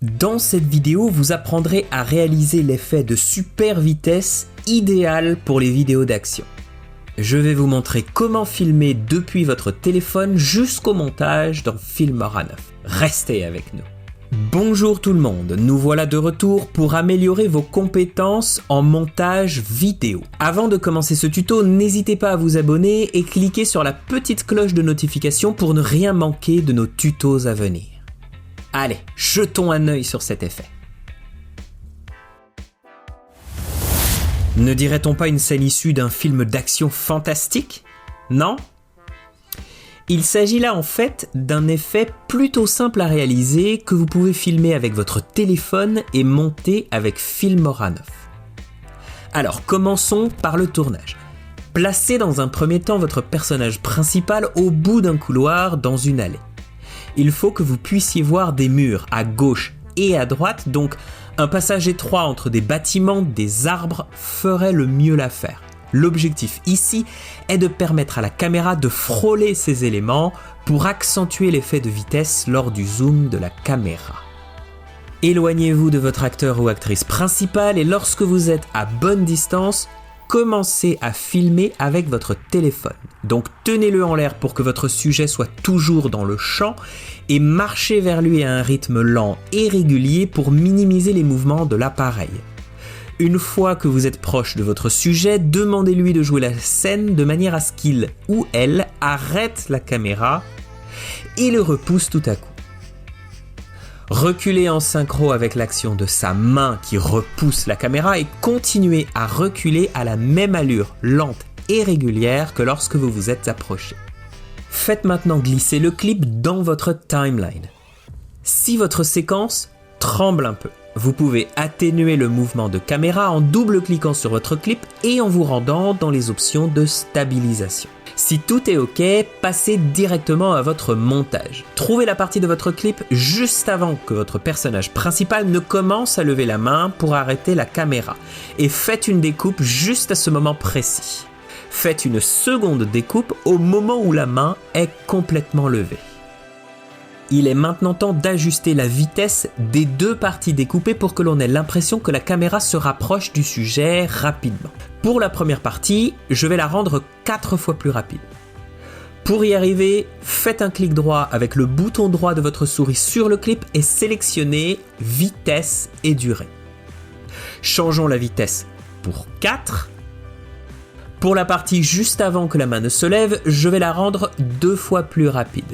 Dans cette vidéo, vous apprendrez à réaliser l'effet de super vitesse idéal pour les vidéos d'action. Je vais vous montrer comment filmer depuis votre téléphone jusqu'au montage dans Filmora 9. Restez avec nous. Bonjour tout le monde, nous voilà de retour pour améliorer vos compétences en montage vidéo. Avant de commencer ce tuto, n'hésitez pas à vous abonner et cliquer sur la petite cloche de notification pour ne rien manquer de nos tutos à venir. Allez, jetons un œil sur cet effet. Ne dirait-on pas une scène issue d'un film d'action fantastique? Non? Il s'agit là en fait d'un effet plutôt simple à réaliser que vous pouvez filmer avec votre téléphone et monter avec Filmora 9. Alors commençons par le tournage. Placez dans un premier temps votre personnage principal au bout d'un couloir dans une allée. Il faut que vous puissiez voir des murs à gauche et à droite, donc un passage étroit entre des bâtiments, des arbres ferait le mieux l'affaire. L'objectif ici est de permettre à la caméra de frôler ces éléments pour accentuer l'effet de vitesse lors du zoom de la caméra. Éloignez-vous de votre acteur ou actrice principale et lorsque vous êtes à bonne distance, commencez à filmer avec votre téléphone. Donc tenez-le en l'air pour que votre sujet soit toujours dans le champ et marchez vers lui à un rythme lent et régulier pour minimiser les mouvements de l'appareil. Une fois que vous êtes proche de votre sujet, demandez-lui de jouer la scène de manière à ce qu'il ou elle arrête la caméra et le repousse tout à coup. Reculez en synchro avec l'action de sa main qui repousse la caméra et continuez à reculer à la même allure lente et régulière que lorsque vous vous êtes approché. Faites maintenant glisser le clip dans votre timeline. Si votre séquence tremble un peu, vous pouvez atténuer le mouvement de caméra en double-cliquant sur votre clip et en vous rendant dans les options de stabilisation. Si tout est OK, passez directement à votre montage. Trouvez la partie de votre clip juste avant que votre personnage principal ne commence à lever la main pour arrêter la caméra et faites une découpe juste à ce moment précis. Faites une seconde découpe au moment où la main est complètement levée. Il est maintenant temps d'ajuster la vitesse des deux parties découpées pour que l'on ait l'impression que la caméra se rapproche du sujet rapidement. Pour la première partie, je vais la rendre 4 fois plus rapide. Pour y arriver, faites un clic droit avec le bouton droit de votre souris sur le clip et sélectionnez vitesse et durée. Changeons la vitesse pour 4. Pour la partie juste avant que la main ne se lève, je vais la rendre 2 fois plus rapide.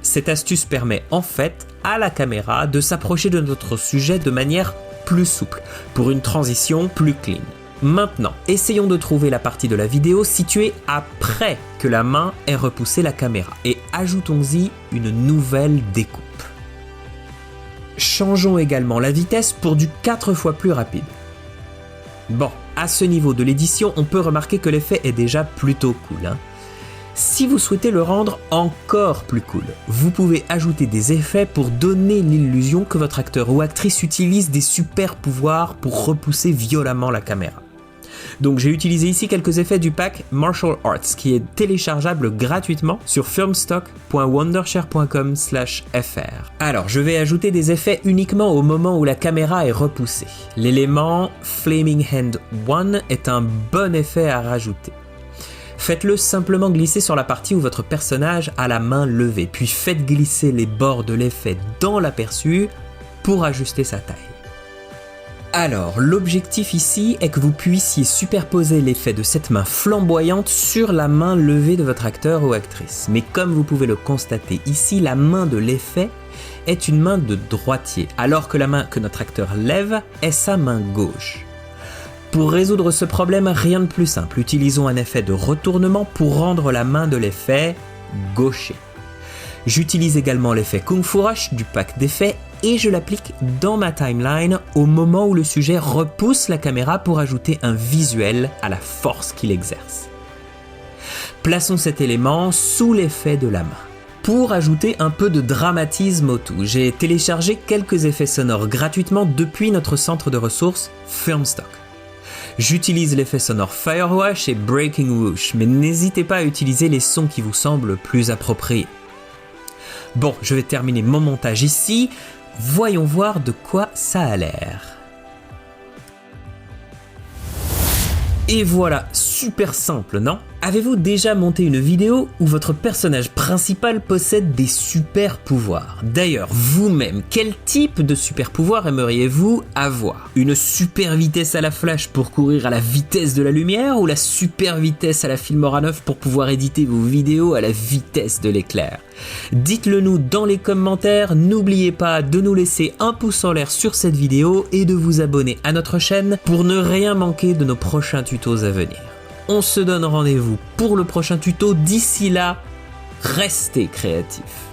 Cette astuce permet en fait à la caméra de s'approcher de notre sujet de manière plus souple, pour une transition plus clean. Maintenant, essayons de trouver la partie de la vidéo située après que la main ait repoussé la caméra et ajoutons-y une nouvelle découpe. Changeons également la vitesse pour du 4 fois plus rapide. Bon, à ce niveau de l'édition, on peut remarquer que l'effet est déjà plutôt cool. Si vous souhaitez le rendre encore plus cool, vous pouvez ajouter des effets pour donner l'illusion que votre acteur ou actrice utilise des super pouvoirs pour repousser violemment la caméra. Donc j'ai utilisé ici quelques effets du pack Martial Arts qui est téléchargeable gratuitement sur filmstock.wondershare.com/fr. Alors je vais ajouter des effets uniquement au moment où la caméra est repoussée. L'élément Flaming Hand 1 est un bon effet à rajouter. Faites-le simplement glisser sur la partie où votre personnage a la main levée, puis faites glisser les bords de l'effet dans l'aperçu pour ajuster sa taille. Alors, l'objectif ici est que vous puissiez superposer l'effet de cette main flamboyante sur la main levée de votre acteur ou actrice. Mais comme vous pouvez le constater ici, la main de l'effet est une main de droitier, alors que la main que notre acteur lève est sa main gauche. Pour résoudre ce problème, rien de plus simple, utilisons un effet de retournement pour rendre la main de l'effet gaucher. J'utilise également l'effet Kung Fu Rush du pack d'effets et je l'applique dans ma timeline au moment où le sujet repousse la caméra pour ajouter un visuel à la force qu'il exerce. Plaçons cet élément sous l'effet de la main. Pour ajouter un peu de dramatisme au tout, j'ai téléchargé quelques effets sonores gratuitement depuis notre centre de ressources Filmstock. J'utilise l'effet sonore Firewash et Breaking Whoosh, mais n'hésitez pas à utiliser les sons qui vous semblent plus appropriés. Bon, je vais terminer mon montage ici. Voyons voir de quoi ça a l'air. Et voilà, super simple, non? Avez-vous déjà monté une vidéo où votre personnage principal possède des super pouvoirs? D'ailleurs, vous-même, quel type de super pouvoir aimeriez-vous avoir? Une super vitesse à la Flash pour courir à la vitesse de la lumière ou la super vitesse à la Filmora 9 pour pouvoir éditer vos vidéos à la vitesse de l'éclair? Dites-le nous dans les commentaires, n'oubliez pas de nous laisser un pouce en l'air sur cette vidéo et de vous abonner à notre chaîne pour ne rien manquer de nos prochains tutos à venir. On se donne rendez-vous pour le prochain tuto, d'ici là, restez créatifs.